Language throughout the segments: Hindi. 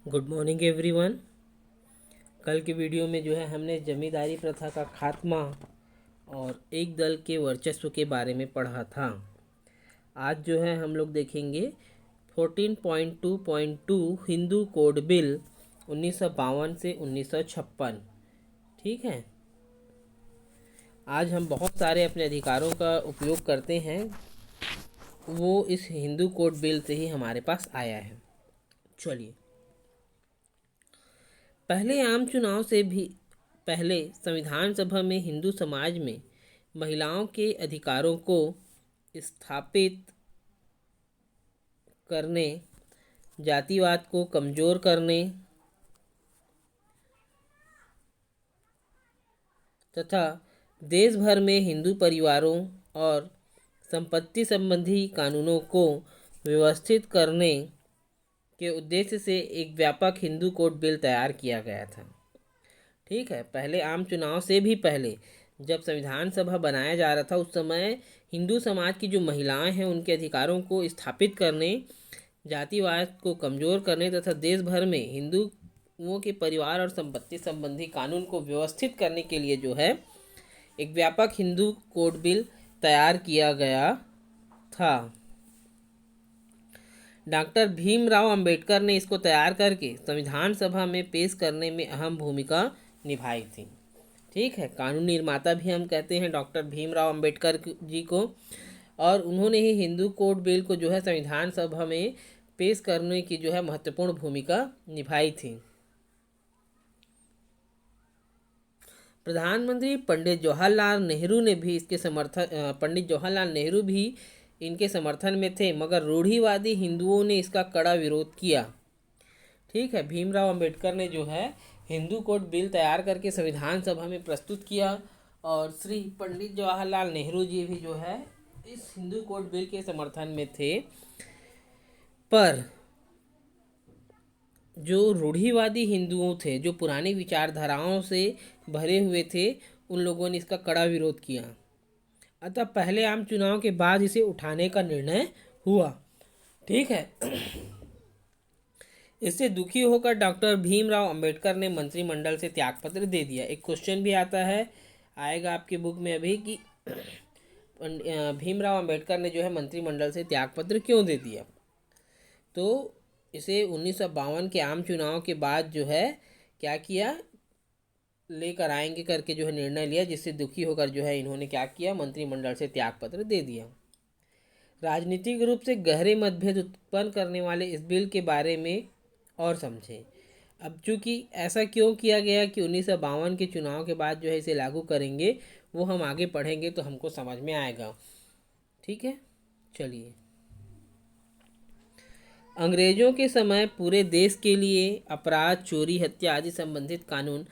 Good morning everyone. कल के वीडियो में जो है हमने जमींदारी प्रथा का खात्मा और एक दल के वर्चस्व के बारे में पढ़ा था। आज जो है हम लोग देखेंगे 14.2.2 हिंदू कोड बिल 1952 से 1956। ठीक है, आज हम बहुत सारे अपने अधिकारों का उपयोग करते हैं, वो इस हिंदू कोड बिल से ही हमारे पास आया है। चलिए, पहले आम चुनाव से भी पहले संविधान सभा में हिंदू समाज में महिलाओं के अधिकारों को स्थापित करने, जातिवाद को कमज़ोर करने तथा देश भर में हिंदू परिवारों और संपत्ति संबंधी कानूनों को व्यवस्थित करने के उद्देश्य से एक व्यापक हिंदू कोड बिल तैयार किया गया था। ठीक है, पहले आम चुनाव से भी पहले जब संविधान सभा बनाया जा रहा था, उस समय हिंदू समाज की जो महिलाएं हैं उनके अधिकारों को स्थापित करने, जातिवाद को कमज़ोर करने तथा देश भर में हिंदुओं के परिवार और संपत्ति संबंधी कानून को व्यवस्थित करने के लिए जो है एक व्यापक हिंदू कोड बिल तैयार किया गया था। डॉक्टर भीमराव अंबेडकर ने इसको तैयार करके संविधान सभा में पेश करने में अहम भूमिका निभाई थी। ठीक है, कानून निर्माता भी हम कहते हैं डॉक्टर भीमराव अंबेडकर जी को, और उन्होंने ही हिंदू कोड बिल को जो है संविधान सभा में पेश करने की जो है महत्वपूर्ण भूमिका निभाई थी। प्रधानमंत्री पंडित जवाहरलाल नेहरू ने भी इसके पंडित जवाहरलाल नेहरू भी इनके समर्थन में थे, मगर रूढ़िवादी हिंदुओं ने इसका कड़ा विरोध किया। ठीक है, भीमराव अंबेडकर ने जो है हिंदू कोड बिल तैयार करके संविधान सभा में प्रस्तुत किया, और श्री पंडित जवाहरलाल नेहरू जी भी जो है इस हिंदू कोड बिल के समर्थन में थे। पर जो रूढ़िवादी हिंदुओं थे, जो पुरानी विचारधाराओं से भरे हुए थे, उन लोगों ने इसका कड़ा विरोध किया। अतः पहले आम चुनाव के बाद इसे उठाने का निर्णय हुआ। ठीक है, इससे दुखी होकर डॉक्टर भीमराव अंबेडकर ने मंत्रिमंडल से त्यागपत्र दे दिया। एक क्वेश्चन भी आएगा आपकी बुक में अभी कि भीमराव अंबेडकर ने जो है मंत्रिमंडल से त्यागपत्र क्यों दे दिया। तो इसे 1952 के आम चुनाव के बाद जो है क्या किया, लेकर आएंगे करके जो है निर्णय लिया, जिससे दुखी होकर जो है इन्होंने क्या किया, मंत्रिमंडल से त्यागपत्र दे दिया। राजनीतिक रूप से गहरे मतभेद उत्पन्न करने वाले इस बिल के बारे में और समझें। अब चूंकि ऐसा क्यों किया गया कि 1952 के चुनाव के बाद जो है इसे लागू करेंगे, वो हम आगे पढ़ेंगे तो हमको समझ में आएगा। ठीक है, चलिए। अंग्रेजों के समय पूरे देश के लिए अपराध, चोरी, हत्या आदि संबंधित कानून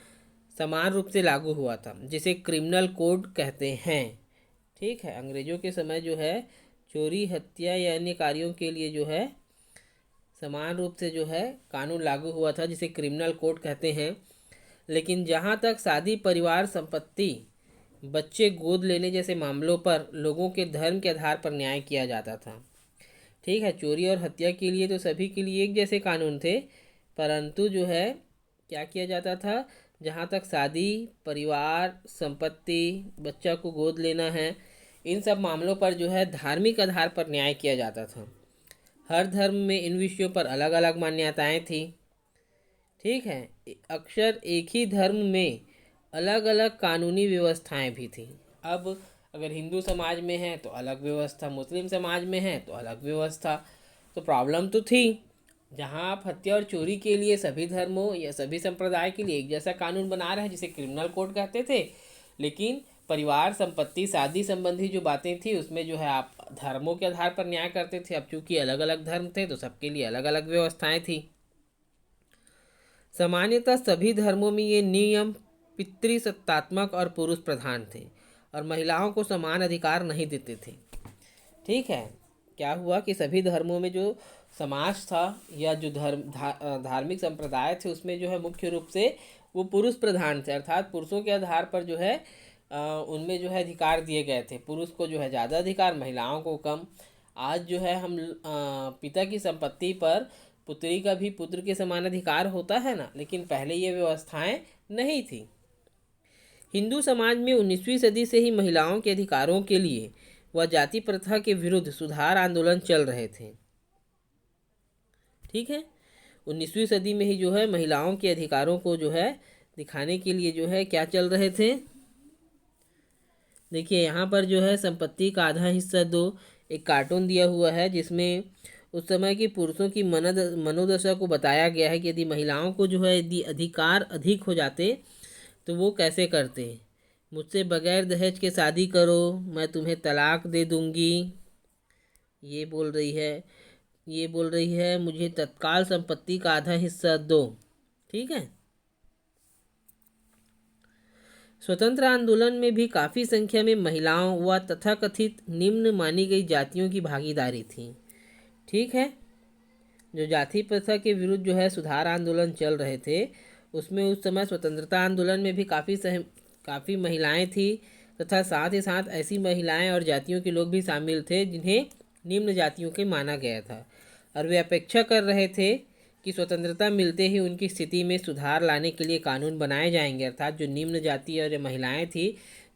समान रूप से लागू हुआ था, जिसे क्रिमिनल कोड कहते हैं। ठीक है, अंग्रेजों के समय जो है चोरी, हत्या या अन्य कार्यों के लिए जो है समान रूप से जो है कानून लागू हुआ था, जिसे क्रिमिनल कोड कहते हैं। लेकिन जहाँ तक शादी, परिवार, संपत्ति, बच्चे गोद लेने जैसे मामलों पर लोगों के धर्म के आधार पर न्याय किया जाता था। ठीक है, चोरी और हत्या के लिए तो सभी के लिए एक जैसे कानून थे, परंतु जो है क्या किया जाता था, जहाँ तक शादी, परिवार, संपत्ति, बच्चा को गोद लेना है, इन सब मामलों पर जो है धार्मिक आधार पर न्याय किया जाता था। हर धर्म में इन विषयों पर अलग अलग मान्यताएं थी। ठीक है, अक्सर एक ही धर्म में अलग अलग कानूनी व्यवस्थाएं भी थी। अब अगर हिंदू समाज में है तो अलग व्यवस्था, मुस्लिम समाज में है तो अलग व्यवस्था। तो प्रॉब्लम तो थी। जहाँ आप हत्या और चोरी के लिए सभी धर्मों या सभी संप्रदाय के लिए एक जैसा कानून बना रहे हैं, जिसे क्रिमिनल कोड कहते थे, लेकिन परिवार, संपत्ति, शादी संबंधी जो बातें थी उसमें जो है आप धर्मों के आधार पर न्याय करते थे। अब चूंकि अलग अलग धर्म थे तो सबके लिए अलग अलग व्यवस्थाएं थी। सामान्यतः सभी धर्मों में ये नियम पितृसत्तात्मक और पुरुष प्रधान थे, और महिलाओं को समान अधिकार नहीं देते थे। ठीक है, क्या हुआ कि सभी धर्मों में जो समाज था या जो धार्मिक संप्रदाय थे, उसमें जो है मुख्य रूप से वो पुरुष प्रधान थे, अर्थात पुरुषों के आधार पर जो है उनमें जो है अधिकार दिए गए थे। पुरुष को जो है ज़्यादा अधिकार, महिलाओं को कम। आज जो है हम पिता की संपत्ति पर पुत्री का भी पुत्र के समान अधिकार होता है ना, लेकिन पहले ये व्यवस्थाएं नहीं थी। हिंदू समाज में 19वीं सदी से ही महिलाओं के अधिकारों के लिए व जाति प्रथा के विरुद्ध सुधार आंदोलन चल रहे थे। ठीक है, 19वीं सदी में ही जो है महिलाओं के अधिकारों को जो है दिखाने के लिए जो है क्या चल रहे थे। देखिए यहाँ पर जो है संपत्ति का आधा हिस्सा दो, एक कार्टून दिया हुआ है जिसमें उस समय की पुरुषों की मनोदशा को बताया गया है कि यदि महिलाओं को जो है यदि अधिकार अधिक हो जाते तो वो कैसे करते। मुझसे बगैर दहेज के शादी करो, मैं तुम्हें तलाक दे दूंगी, ये बोल रही है। ये बोल रही है मुझे तत्काल संपत्ति का आधा हिस्सा दो। ठीक है, स्वतंत्र आंदोलन में भी काफ़ी संख्या में महिलाओं व तथाकथित निम्न मानी गई जातियों की भागीदारी थी। ठीक है, जो जाति प्रथा के विरुद्ध जो है सुधार आंदोलन चल रहे थे, उसमें उस समय स्वतंत्रता आंदोलन में भी काफ़ी महिलाएं थी, तथा साथ ही साथ ऐसी महिलाएं और जातियों के लोग भी शामिल थे जिन्हें निम्न जातियों के माना गया था, और वे अपेक्षा कर रहे थे कि स्वतंत्रता मिलते ही उनकी स्थिति में सुधार लाने के लिए कानून बनाए जाएंगे। अर्थात जो निम्न जाति और महिलाएं थी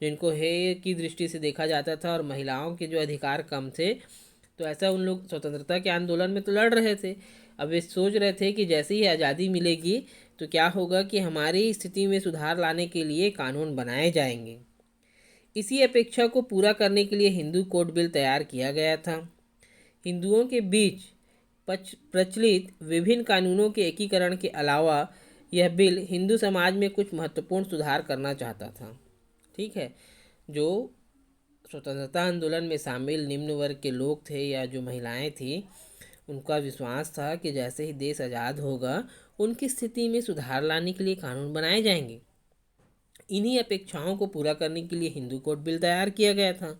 जिनको हेय की दृष्टि से देखा जाता था और महिलाओं के जो अधिकार कम थे, तो ऐसा उन लोग स्वतंत्रता के आंदोलन में तो लड़ रहे थे। अब वे सोच रहे थे कि जैसे ही आज़ादी मिलेगी तो क्या होगा कि हमारी स्थिति में सुधार लाने के लिए कानून बनाए जाएंगे। इसी अपेक्षा को पूरा करने के लिए हिंदू कोड बिल तैयार किया गया था। हिंदुओं के बीच प्रचलित विभिन्न कानूनों के एकीकरण के अलावा यह बिल हिंदू समाज में कुछ महत्वपूर्ण सुधार करना चाहता था। ठीक है, जो स्वतंत्रता आंदोलन में शामिल निम्न वर्ग के लोग थे या जो महिलाएं थी, उनका विश्वास था कि जैसे ही देश आज़ाद होगा उनकी स्थिति में सुधार लाने के लिए कानून बनाए जाएंगे। इन्हीं अपेक्षाओं को पूरा करने के लिए हिंदू कोड बिल तैयार किया गया था।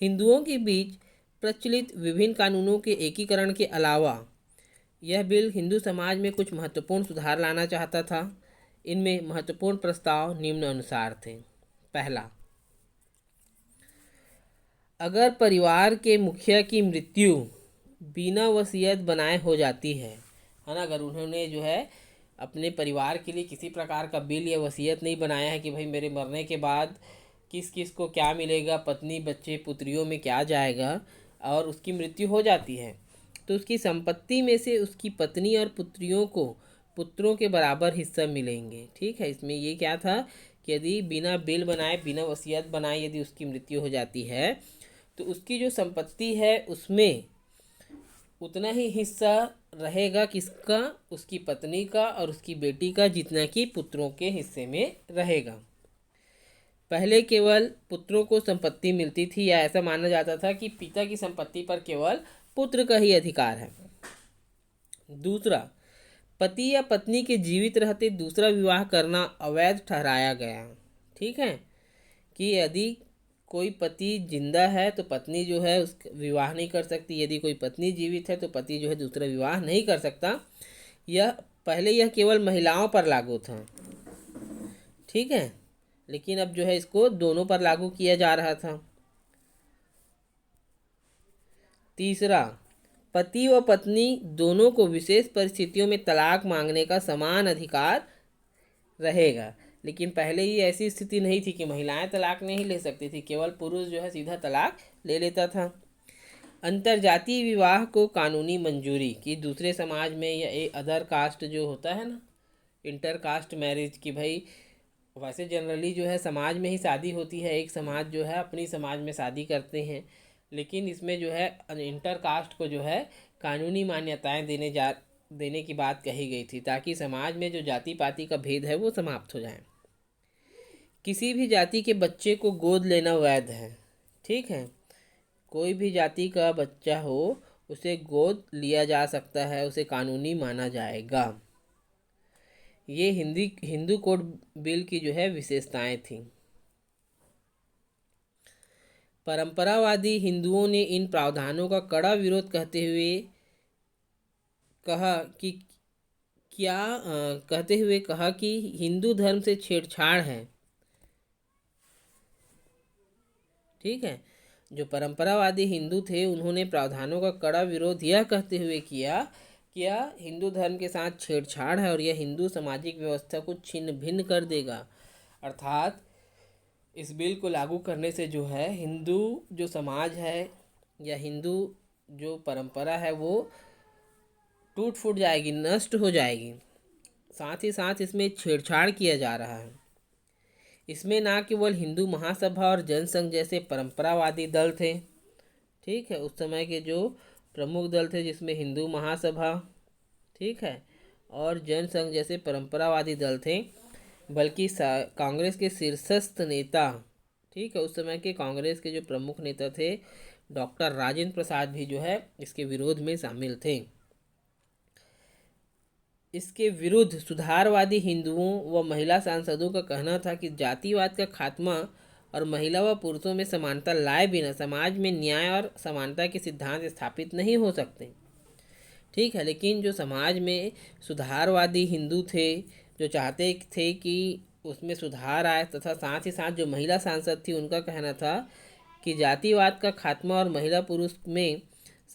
हिंदुओं के बीच प्रचलित विभिन्न कानूनों के एकीकरण के अलावा यह बिल हिंदू समाज में कुछ महत्वपूर्ण सुधार लाना चाहता था। इनमें महत्वपूर्ण प्रस्ताव निम्न अनुसार थे। पहला, अगर परिवार के मुखिया की मृत्यु बिना वसीयत बनाए हो जाती है ना, अगर उन्होंने जो है अपने परिवार के लिए किसी प्रकार का बिल या वसीयत नहीं बनाया है कि भाई मेरे मरने के बाद किस किस को क्या मिलेगा, पत्नी बच्चे पुत्रियों में क्या जाएगा, और उसकी मृत्यु हो जाती है तो उसकी संपत्ति में से उसकी पत्नी और पुत्रियों को पुत्रों के बराबर हिस्सा मिलेंगे। ठीक है, इसमें ये क्या था कि यदि बिना बिल बनाए बिना वसीयत बनाए यदि उसकी मृत्यु हो जाती है तो उसकी जो संपत्ति है उसमें उतना ही हिस्सा रहेगा किसका, उसकी पत्नी का और उसकी बेटी का, जितना कि पुत्रों के हिस्से में रहेगा। पहले केवल पुत्रों को संपत्ति मिलती थी या ऐसा माना जाता था कि पिता की संपत्ति पर केवल पुत्र का ही अधिकार है। दूसरा, पति या पत्नी के जीवित रहते दूसरा विवाह करना अवैध ठहराया गया। ठीक है, कि यदि कोई पति जिंदा है तो पत्नी जो है उस विवाह नहीं कर सकती, यदि कोई पत्नी जीवित है तो पति जो है दूसरा विवाह नहीं कर सकता। यह केवल महिलाओं पर लागू था। ठीक है, लेकिन अब जो है इसको दोनों पर लागू किया जा रहा था। तीसरा, पति व पत्नी दोनों को विशेष परिस्थितियों में तलाक मांगने का समान अधिकार रहेगा। लेकिन पहले ही ऐसी स्थिति नहीं थी कि महिलाएं तलाक नहीं ले सकती थी, केवल पुरुष जो है सीधा तलाक ले लेता था। अंतरजातीय विवाह को कानूनी मंजूरी कि दूसरे समाज में या अदर कास्ट जो होता है ना, इंटर कास्ट मैरिज, की भाई वैसे जनरली जो है समाज में ही शादी होती है, एक समाज जो है अपनी समाज में शादी करते हैं, लेकिन इसमें जो है इंटर कास्ट को जो है कानूनी मान्यताएं देने की बात कही गई थी, ताकि समाज में जो जाति पाति का भेद है वो समाप्त हो जाए। किसी भी जाति के बच्चे को गोद लेना वैध है। ठीक है, कोई भी जाति का बच्चा हो उसे गोद लिया जा सकता है, उसे कानूनी माना जाएगा। ये हिंदू कोड बिल की जो है विशेषताएं थी। परंपरावादी हिंदुओं ने इन प्रावधानों का कड़ा विरोध कहते हुए कहा कि हिंदू धर्म से छेड़छाड़ है। ठीक है, जो परंपरावादी हिंदू थे उन्होंने प्रावधानों का कड़ा विरोध यह कहते हुए किया क्या हिंदू धर्म के साथ छेड़छाड़ है और यह हिंदू सामाजिक व्यवस्था को छिन्न भिन्न कर देगा। अर्थात इस बिल को लागू करने से जो है हिंदू जो समाज है या हिंदू जो परंपरा है वो टूट फूट जाएगी, नष्ट हो जाएगी। साथ ही साथ इसमें छेड़छाड़ किया जा रहा है। इसमें ना केवल हिंदू महासभा और जनसंघ जैसे परंपरावादी दल थे, ठीक है, उस समय के जो प्रमुख दल थे जिसमें हिंदू महासभा, ठीक है, और जनसंघ जैसे परंपरावादी दल थे, बल्कि कांग्रेस के शीर्षस्थ नेता, ठीक है, उस समय के कांग्रेस के जो प्रमुख नेता थे डॉक्टर राजेंद्र प्रसाद भी जो है इसके विरोध में शामिल थे। इसके विरुद्ध सुधारवादी हिंदुओं व महिला सांसदों का कहना था कि जातिवाद का खात्मा और महिला व पुरुषों में समानता लाए बिना समाज में न्याय और समानता के सिद्धांत स्थापित नहीं हो सकते, ठीक है। लेकिन जो समाज में सुधारवादी हिंदू थे जो चाहते थे कि उसमें सुधार आए, तथा साथ ही साथ जो महिला सांसद थी उनका कहना था कि जातिवाद का खात्मा और महिला पुरुष में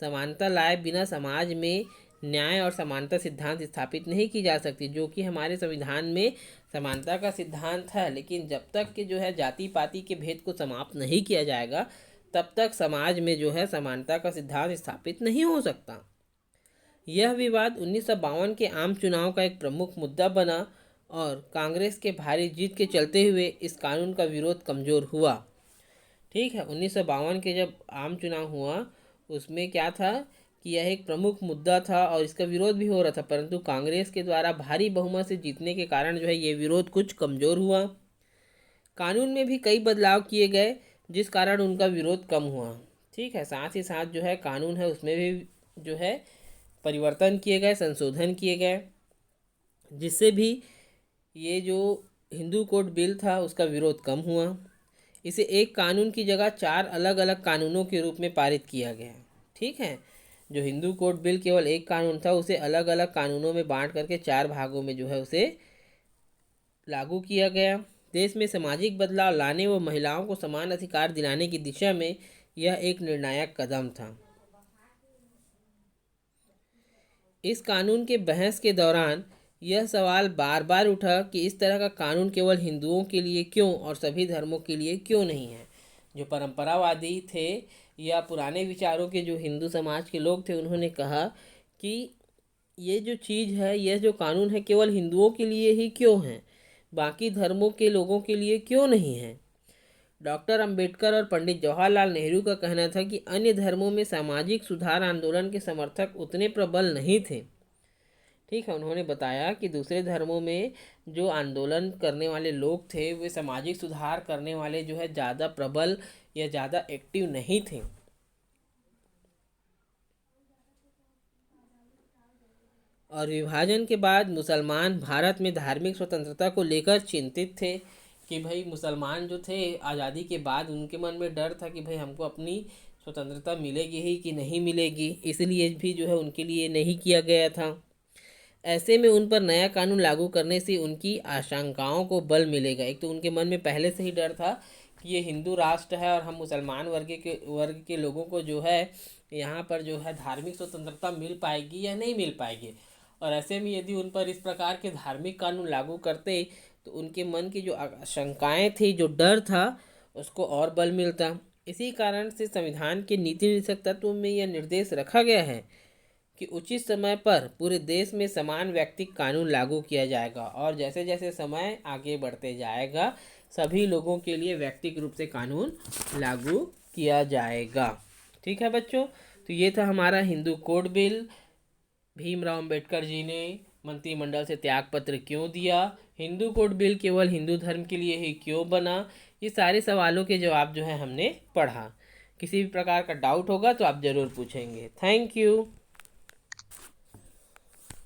समानता लाए बिना समाज में न्याय और समानता सिद्धांत स्थापित नहीं की जा सकती, जो कि हमारे संविधान में समानता का सिद्धांत है। लेकिन जब तक कि जो है जाति पाति के भेद को समाप्त नहीं किया जाएगा तब तक समाज में जो है समानता का सिद्धांत स्थापित नहीं हो सकता। यह विवाद 1952 के आम चुनाव का एक प्रमुख मुद्दा बना और कांग्रेस के भारी जीत के चलते हुए इस कानून का विरोध कमज़ोर हुआ, ठीक है। 1952 के जब आम चुनाव हुआ उसमें क्या था कि यह एक प्रमुख मुद्दा था और इसका विरोध भी हो रहा था, परंतु कांग्रेस के द्वारा भारी बहुमत से जीतने के कारण जो है ये विरोध कुछ कमज़ोर हुआ। कानून में भी कई बदलाव किए गए जिस कारण उनका विरोध कम हुआ, ठीक है। साथ ही साथ जो है कानून है उसमें भी जो है परिवर्तन किए गए, संशोधन किए गए, जिससे भी ये जो हिंदू कोड बिल था उसका विरोध कम हुआ। इसे एक कानून की जगह 4 अलग अलग कानूनों के रूप में पारित किया गया, ठीक है। जो हिंदू कोड बिल केवल एक कानून था उसे अलग अलग कानूनों में बांट करके 4 भागों में जो है उसे लागू किया गया। देश में सामाजिक बदलाव लाने व महिलाओं को समान अधिकार दिलाने की दिशा में यह एक निर्णायक कदम था। इस कानून के बहस के दौरान यह सवाल बार बार उठा कि इस तरह का कानून केवल हिंदुओं के लिए क्यों और सभी धर्मों के लिए क्यों नहीं है। जो परंपरावादी थे या पुराने विचारों के जो हिंदू समाज के लोग थे उन्होंने कहा कि ये जो चीज़ है, यह जो कानून है केवल हिंदुओं के लिए ही क्यों है, बाकी धर्मों के लोगों के लिए क्यों नहीं है। डॉक्टर अंबेडकर और पंडित जवाहरलाल नेहरू का कहना था कि अन्य धर्मों में सामाजिक सुधार आंदोलन के समर्थक उतने प्रबल नहीं थे, ठीक है। उन्होंने बताया कि दूसरे धर्मों में जो आंदोलन करने वाले लोग थे वे सामाजिक सुधार करने वाले जो है ज़्यादा प्रबल या ज़्यादा एक्टिव नहीं थे। और विभाजन के बाद मुसलमान भारत में धार्मिक स्वतंत्रता को लेकर चिंतित थे कि भाई मुसलमान जो थे आज़ादी के बाद उनके मन में डर था कि भाई हमको अपनी स्वतंत्रता मिलेगी ही कि नहीं मिलेगी, इसलिए भी जो है उनके लिए नहीं किया गया था। ऐसे में उन पर नया कानून लागू करने से उनकी आशंकाओं को बल मिलेगा। एक तो उनके मन में पहले से ही डर था कि ये हिंदू राष्ट्र है और हम मुसलमान वर्ग के लोगों को जो है यहाँ पर जो है धार्मिक स्वतंत्रता मिल पाएगी या नहीं मिल पाएगी। और ऐसे में यदि उन पर इस प्रकार के धार्मिक कानून लागू करते तो उनके मन की जो आशंकाएँ थी, जो डर था, उसको और बल मिलता। इसी कारण से संविधान के नीति निदेशक तत्व में यह निर्देश रखा गया है कि उचित समय पर पूरे देश में समान व्यक्तिक कानून लागू किया जाएगा और जैसे जैसे समय आगे बढ़ते जाएगा सभी लोगों के लिए व्यक्तिगत रूप से कानून लागू किया जाएगा, ठीक है बच्चों। तो ये था हमारा हिंदू कोड बिल। भीमराव अंबेडकर जी ने मंत्रिमंडल से त्यागपत्र क्यों दिया, हिंदू कोड बिल केवल हिंदू धर्म के लिए ही क्यों बना, ये सारे सवालों के जवाब जो है हमने पढ़ा। किसी भी प्रकार का डाउट होगा तो आप ज़रूर पूछेंगे। Thank you.